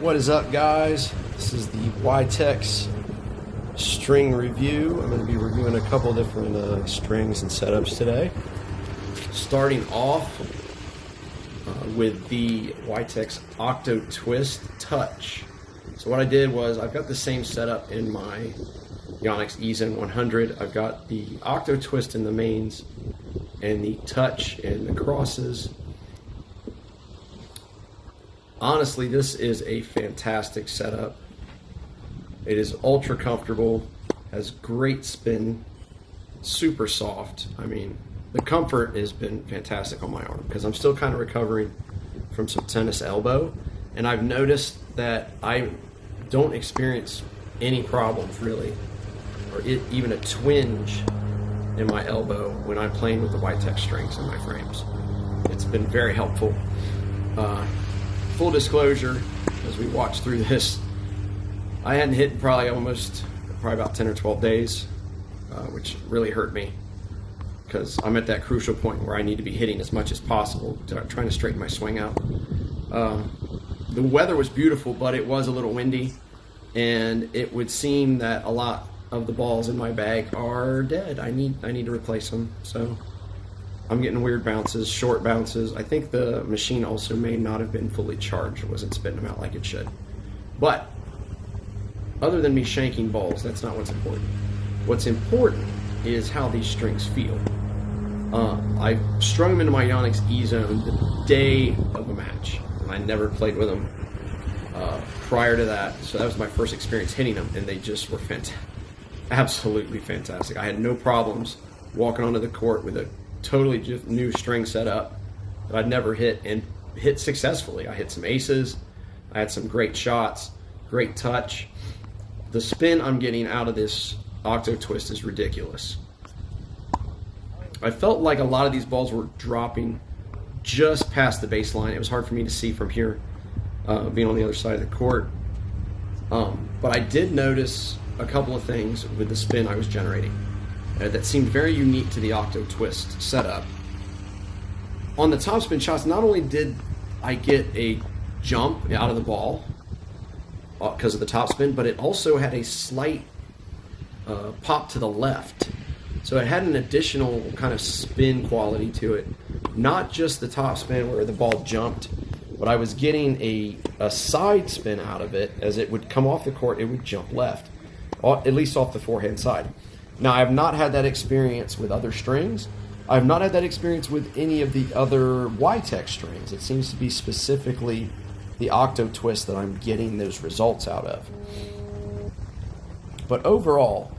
What is up, guys? This is the YTEX string review. I'm going to be reviewing a couple different strings and setups today. Starting off with the YTEX Octo Twist Touch. So what I did was I've got the same setup in my YTEX EZone 100. I've got the Octo Twist in the mains and the Touch in the crosses. Honestly, this is a fantastic setup. It is ultra comfortable, has great spin, super soft. I mean, the comfort has been fantastic on my arm because I'm still kind of recovering from some tennis elbow, and I've noticed that I don't experience any problems really, or even a twinge in my elbow when I'm playing with the YTEX strings in my frames. It's been very helpful. Full disclosure, as we watch through this, I hadn't hit probably about 10 or 12 days, which really hurt me because I'm at that crucial point where I need to be hitting as much as possible, trying to straighten my swing out. The weather was beautiful, but it was a little windy, and it would seem that a lot of the balls in my bag are dead. I need to replace them, so I'm getting weird bounces, short bounces. I think the machine also may not have been fully charged. It wasn't spitting them out like it should. But other than me shanking balls, that's not what's important. What's important is how these strings feel. I strung them into my YTEX EZone the day of the match, and I never played with them prior to that. So that was my first experience hitting them, and they just were absolutely fantastic. I had no problems walking onto the court with a totally just new string setup that I'd never hit, and hit successfully. I hit some aces, I had some great shots, great touch. The spin I'm getting out of this Octo Twist is ridiculous. I felt like a lot of these balls were dropping just past the baseline. It was hard for me to see from here, being on the other side of the court. But I did notice a couple of things with the spin I was generating that seemed very unique to the Octo Twist setup. On the topspin shots, not only did I get a jump out of the ball because of the topspin, but it also had a slight pop to the left. So it had an additional kind of spin quality to it. Not just the topspin where the ball jumped, but I was getting a side spin out of it. As it would come off the court, it would jump left, at least off the forehand side. Now, I have not had that experience with other strings. I have not had that experience with any of the other YTEX strings. It seems to be specifically the Octo Twist that I'm getting those results out of. But overall,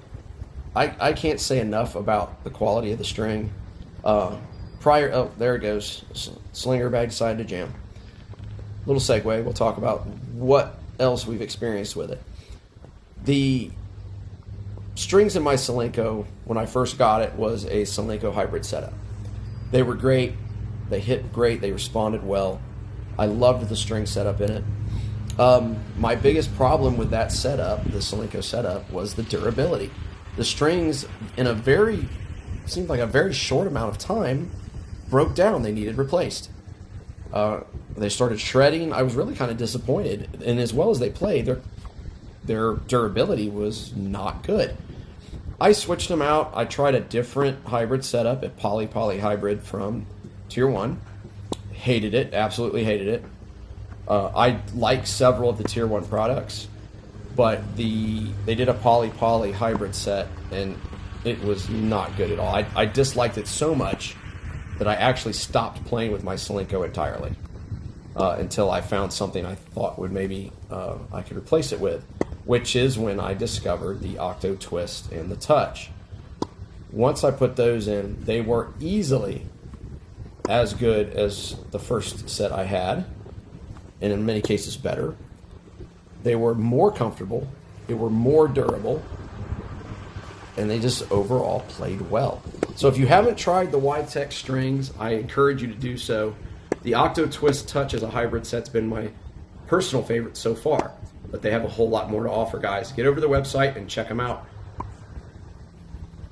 I can't say enough about the quality of the string. Oh, there it goes. Slinger bag decided to jam. Little segue, we'll talk about what else we've experienced with it. The strings in my Solinco, when I first got it, was a Solinco hybrid setup. They were great, they hit great, they responded well. I loved the string setup in it. My biggest problem with that setup, the Solinco setup, was the durability. The strings, in seemed like a very short amount of time, broke down. They needed replaced. They started shredding. I was really kind of disappointed. And as well as they played, their durability was not good. I switched them out. I tried a different hybrid setup at Poly Hybrid from Tier 1. Hated it, absolutely hated it. I like several of the Tier 1 products, but they did a Poly hybrid set, and it was not good at all. I disliked it so much that I actually stopped playing with my Solinco entirely until I found something I thought would maybe I could replace it with, which is when I discovered the Octo Twist and the Touch. Once I put those in, they were easily as good as the first set I had, and in many cases better. They were more comfortable, they were more durable, and they just overall played well. So if you haven't tried the YTEX strings, I encourage you to do so. The Octo Twist Touch as a hybrid set's been my personal favorite so far, but they have a whole lot more to offer, guys. Get over to the website and check them out.